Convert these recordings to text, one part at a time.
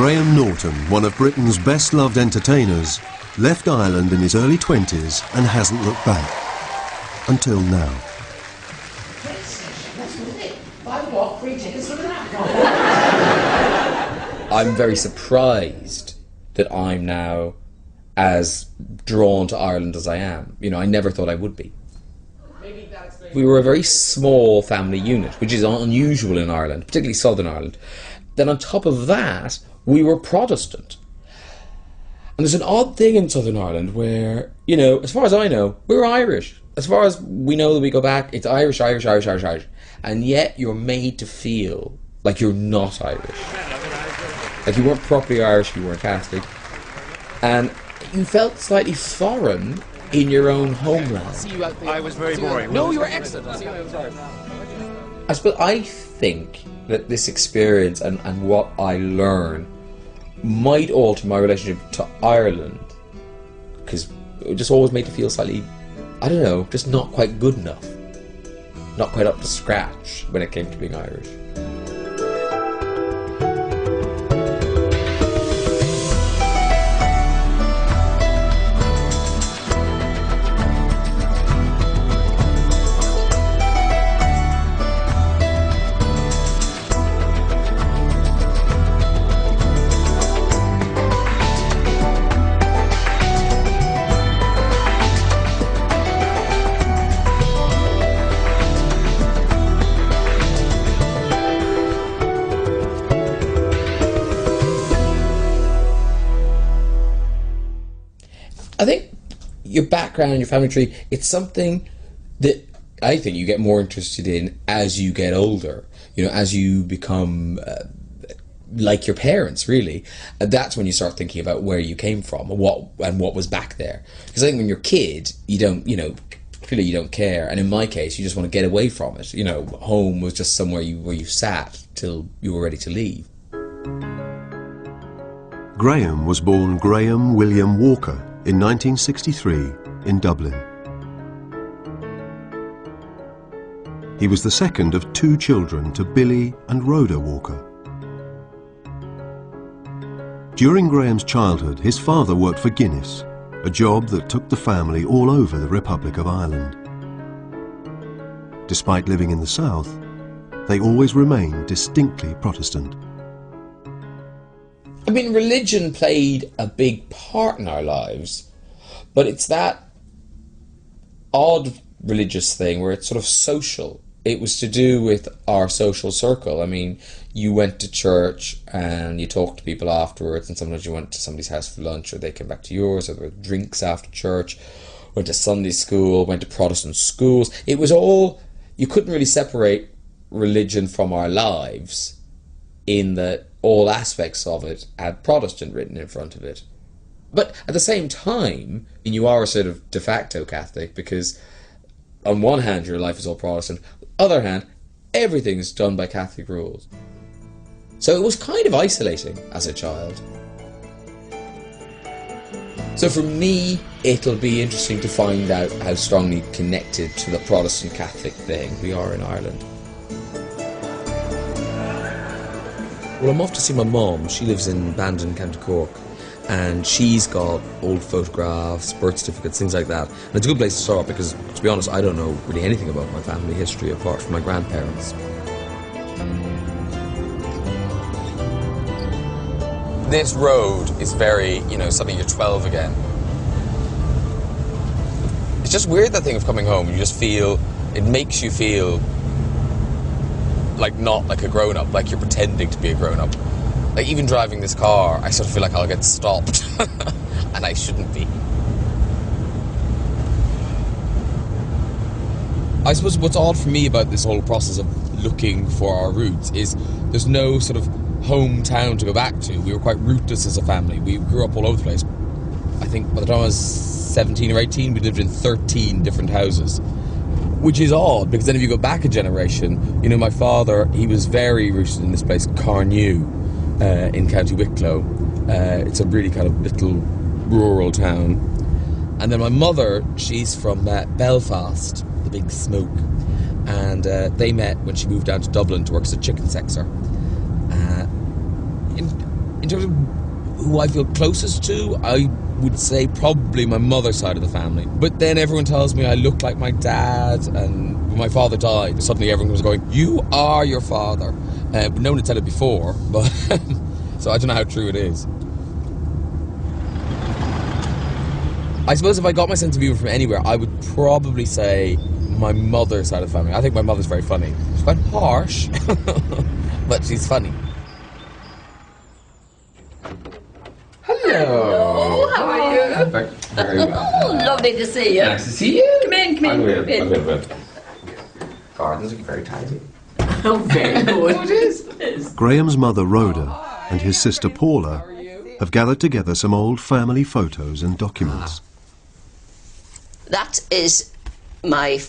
Graham Norton, one of Britain's best-loved entertainers, left Ireland in his early 20s and hasn't looked back. Until now. I'm very surprised that I'm now as drawn to Ireland as I am. You know, I never thought I would be. We were a very small family unit, which is unusual in Ireland, particularly Southern Ireland. Then on top of that, we were Protestant. And there's an odd thing in Southern Ireland where, you know, as far as I know, we're Irish. As far as we know that we go back, it's Irish, Irish, Irish, Irish, Irish. And yet you're made to feel like you're not Irish. Like you weren't properly Irish, you weren't Catholic. And you felt slightly foreign in your own homeland. I was very boring. No, you were excellent. I think that this experience and what I learn might alter my relationship to Ireland, because it just always made me feel slightly, I don't know, just not quite good enough. Not quite up to scratch when it came to being Irish. I think your background, your family tree, it's something that I think you get more interested in as you get older. You know, as you become like your parents, really. And that's when you start thinking about where you came from and what was back there. Because I think when you're a kid, you don't, you know, clearly you don't care. And in my case, you just want to get away from it. You know, home was just somewhere where you sat till you were ready to leave. Graham was born Graham William Walker in 1963 in Dublin. He was the second of two children to Billy and Rhoda Walker. During Graham's childhood, his father worked for Guinness, a job that took the family all over the Republic of Ireland. Despite living in the south, they always remained distinctly Protestant. I mean, religion played a big part in our lives, but it's that odd religious thing where it's sort of social. It was to do with our social circle. I mean, you went to church and you talked to people afterwards, and sometimes you went to somebody's house for lunch, or they came back to yours, or there were drinks after church, went to Sunday school, went to Protestant schools. It was all, you couldn't really separate religion from our lives in that all aspects of it had Protestant written in front of it. But at the same time, you are a sort of de facto Catholic, because on one hand your life is all Protestant, on the other hand everything is done by Catholic rules. So it was kind of isolating as a child. So for me, it'll be interesting to find out how strongly connected to the Protestant Catholic thing we are in Ireland. Well, I'm off to see my mum. She lives in Bandon, County Cork, and she's got old photographs, birth certificates, things like that. And it's a good place to start because, to be honest, I don't know really anything about my family history apart from my grandparents. This road is very, you know, suddenly you're 12 again. It's just weird, that thing of coming home. You just feel, it makes you feel like not like a grown-up, like you're pretending to be a grown-up. Like even driving this car, I sort of feel like I'll get stopped and I shouldn't be. I suppose what's odd for me about this whole process of looking for our roots is there's no sort of hometown to go back to. We were quite rootless as a family. We grew up all over the place. I think by the time I was 17 or 18, we lived in 13 different houses. Which is odd, because then if you go back a generation, you know, my father, he was very rooted in this place, Carnew, in County Wicklow. It's a really kind of little rural town. And then my mother, she's from Belfast, the big smoke. And they met when she moved down to Dublin to work as a chicken sexer. In terms of who I feel closest to, I would say probably my mother's side of the family. But then everyone tells me I look like my dad, and when my father died, suddenly everyone was going, "You are your father." But no one had said it before, but so I don't know how true it is. I suppose if I got my sense of humour from anywhere, I would probably say my mother's side of the family. I think my mother's very funny. She's quite harsh, but she's funny. Hello, how are you? Very well. Oh, lovely to see you. Nice to see you. Come in, come in. Gardens are very tidy. Oh, very good. Oh, it is. Graham's mother, Rhoda, and his sister, Paula, have gathered together some old family photos and documents. That is my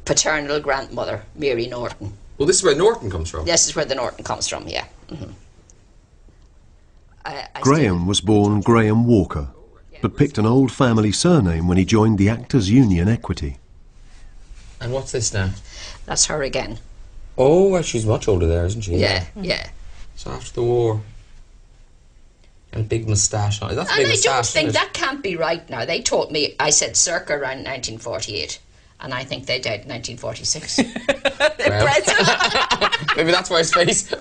paternal grandmother, Mary Norton. Well, this is where Norton comes from. This is where the Norton comes from, yeah. Graham was born Graham Walker, but picked an old family surname when he joined the Actors Union Equity. And what's this now? That's her again. Oh, well, she's much older there, isn't she? Yeah, yeah. So after the war. And a big moustache on. That's a big And I don't moustache, think isn't it? that can't be right now. They told me, I said circa around 1948. And I think they died in 1946. Maybe that's why his face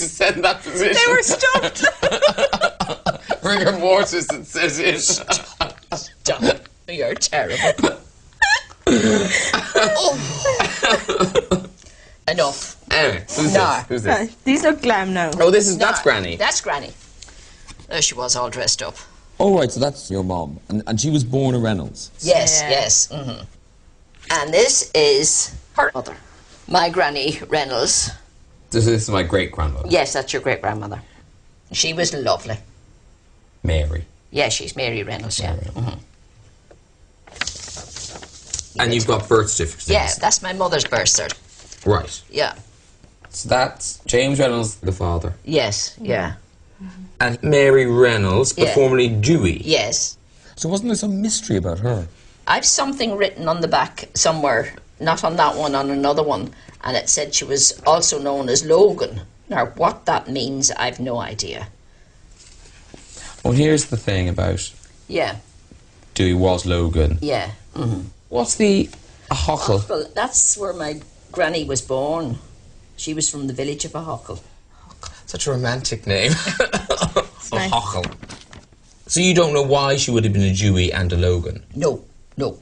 is set in that position. They were stuffed. Rigor mortis, it says it. Stop. You're terrible. Oh. Enough. Anyway, who's No. this? Who's this? These are Glam now. Oh, that's Granny. That's Granny. There she was, all dressed up. Oh, right, so that's your mom. And she was born a Reynolds. Yes, Yeah. yes. And this is her mother, my Granny Reynolds. This is my great-grandmother. Yes, that's your great-grandmother. She was lovely. Mary. Yeah, she's Mary Reynolds, yeah. And you've got birth certificates. Yeah, that's my mother's birth cert. Right. Yeah. So that's James Reynolds, the father. Yes, yeah. And Mary Reynolds, but Yeah. formerly Dewey. Yes. So wasn't there some mystery about her? I've something written on the back somewhere, not on that one, on another one, and it said she was also known as Logan. Now, what that means, I've no idea. Well, here's the thing about Yeah, Dewey was Logan. yeah. What's the Ahockle? Well, that's where my granny was born. She was from the village of Ahockle. Such a romantic name. nice. Ahockle. So you don't know why she would have been a Dewey and a Logan? No,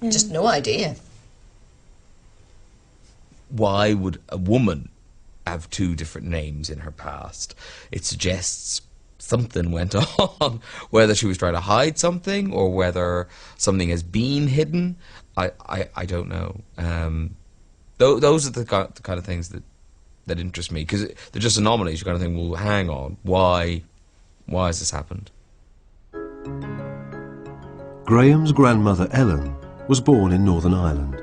just no idea. Why would a woman have two different names in her past? It suggests something went on, whether she was trying to hide something or whether something has been hidden. I don't know. Those are the kind of things that interest me, because they're just anomalies. You kind of think, well, hang on, why has this happened? Graham's grandmother Ellen was born in Northern Ireland.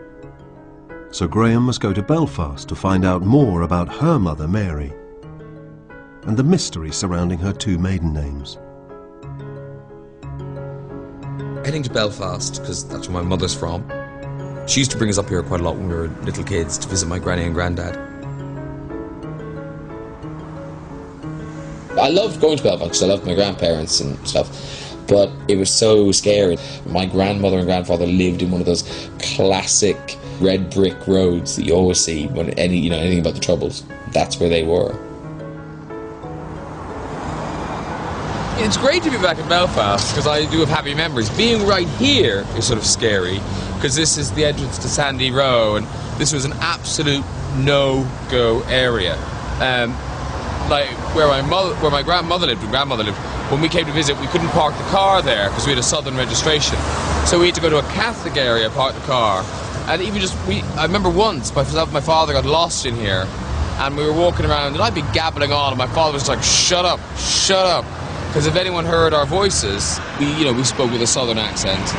So Graham must go to Belfast to find out more about her mother Mary and the mystery surrounding her two maiden names. Heading to Belfast, because that's where my mother's from. She used to bring us up here quite a lot when we were little kids to visit my granny and granddad. I loved going to Belfast because I loved my grandparents and stuff, but it was so scary. My grandmother and grandfather lived in one of those classic red brick roads that you always see when anything about the Troubles. That's where they were. It's great to be back in Belfast because I do have happy memories. Being right here is sort of scary because this is the entrance to Sandy Row, and this was an absolute no-go area. Like where my grandmother lived and grandmother lived, when we came to visit, we couldn't park the car there because we had a southern registration. So we had to go to a Catholic area, park the car, and even I remember once myself and my father got lost in here, and we were walking around, and I'd be gabbling on, and my father was like, "Shut up, shut up," because if anyone heard our voices, we spoke with a southern accent,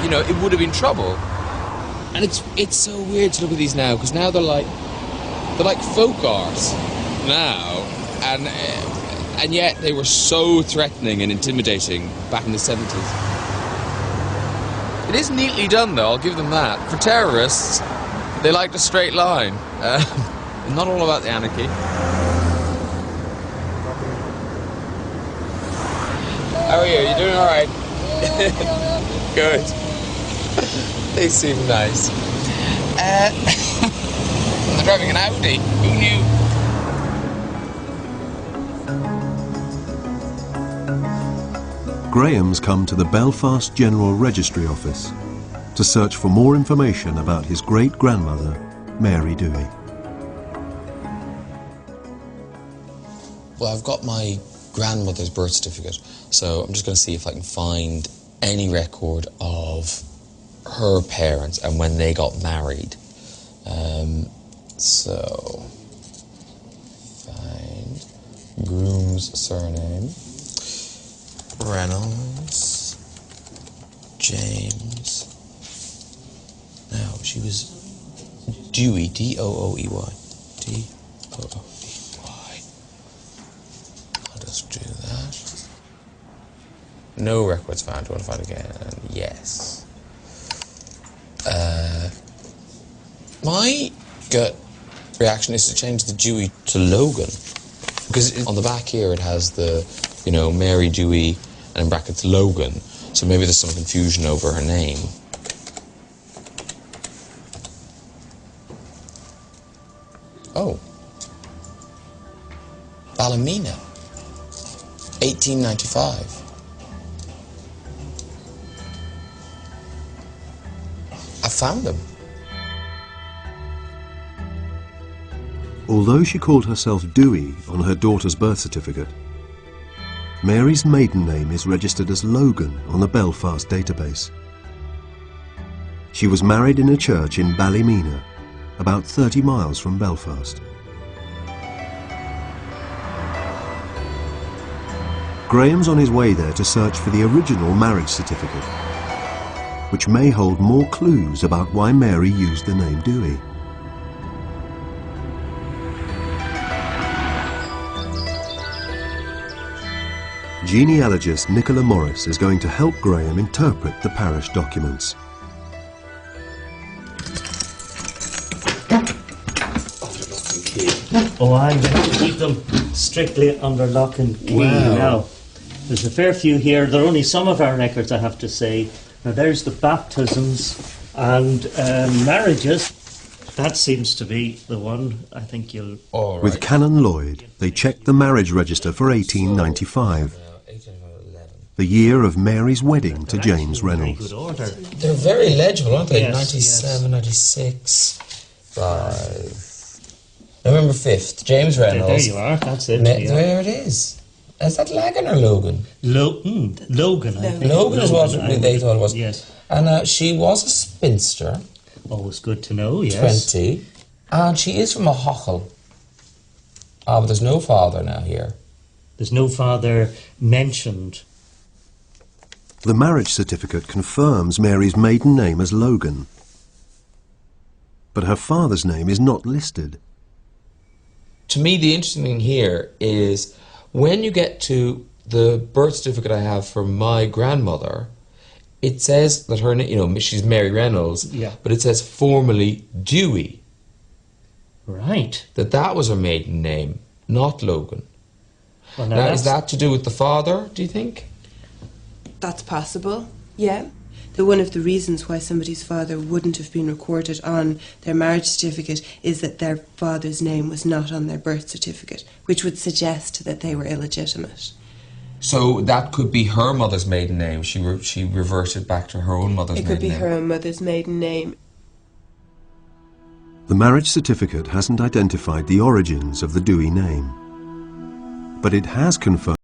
it would have been trouble. And it's so weird to look at these now, because now they're like folk art now, and yet they were so threatening and intimidating back in the 70s. It is neatly done, though, I'll give them that. For terrorists, they liked a straight line. Not all about the anarchy. How are you? You doing all right? Good. They seem nice. They're driving an Audi. Who knew? Graham's come to the Belfast General Registry Office to search for more information about his great-grandmother, Mary Dewey. Well, I've got my grandmother's birth certificate, so I'm just going to see if I can find any record of her parents and when they got married. So, find groom's surname, Reynolds, James. No, she was Dewey, D-O-O-E-Y. D-O-O-E-Y. I'll just do that. No records found. Do you want to find again? Yes. My gut reaction is to change the Dewey to Logan. Because on the back here it has the, you know, Mary Dewey and in brackets Logan. So maybe there's some confusion over her name. Oh. Ballymena. 1895. I found them. Although she called herself Dewey on her daughter's birth certificate, Mary's maiden name is registered as Logan on the Belfast database. She was married in a church in Ballymena, about 30 miles from Belfast. Graham's on his way there to search for the original marriage certificate, which may hold more clues about why Mary used the name Dewey. Genealogist Nicola Morris is going to help Graham interpret the parish documents. Oh, I'm going to keep them strictly under lock and key now. There's a fair few here. There are only some of our records, I have to say. Now, there's the baptisms and marriages. That seems to be the one. I think you'll... All right. With Canon Lloyd, they checked the marriage register for 1895, the year of Mary's wedding to James Reynolds. They're very legible, aren't they? Yes, 97, 96, 5. November 5th, James Reynolds. There you are, that's it. There it is. Is that Lagan or Logan? Logan, I think. Logan is what they thought it was. Yes. And she was a spinster. Always good to know, yes. 20. And she is from a hochel. Ah, but there's no father now here. There's no father mentioned. The marriage certificate confirms Mary's maiden name as Logan, but her father's name is not listed. To me, the interesting thing here is when you get to the birth certificate I have for my grandmother, it says that her name, you know, she's Mary Reynolds, but it says formerly Dewey. Right. That was her maiden name, not Logan. Well, now is that to do with the father, do you think? That's possible, yeah. One of the reasons why somebody's father wouldn't have been recorded on their marriage certificate is that their father's name was not on their birth certificate, which would suggest that they were illegitimate. So that could be her mother's maiden name. She reverted back to her own mother's maiden name. It could be her own mother's maiden name. The marriage certificate hasn't identified the origins of the Dewey name, but it has confirmed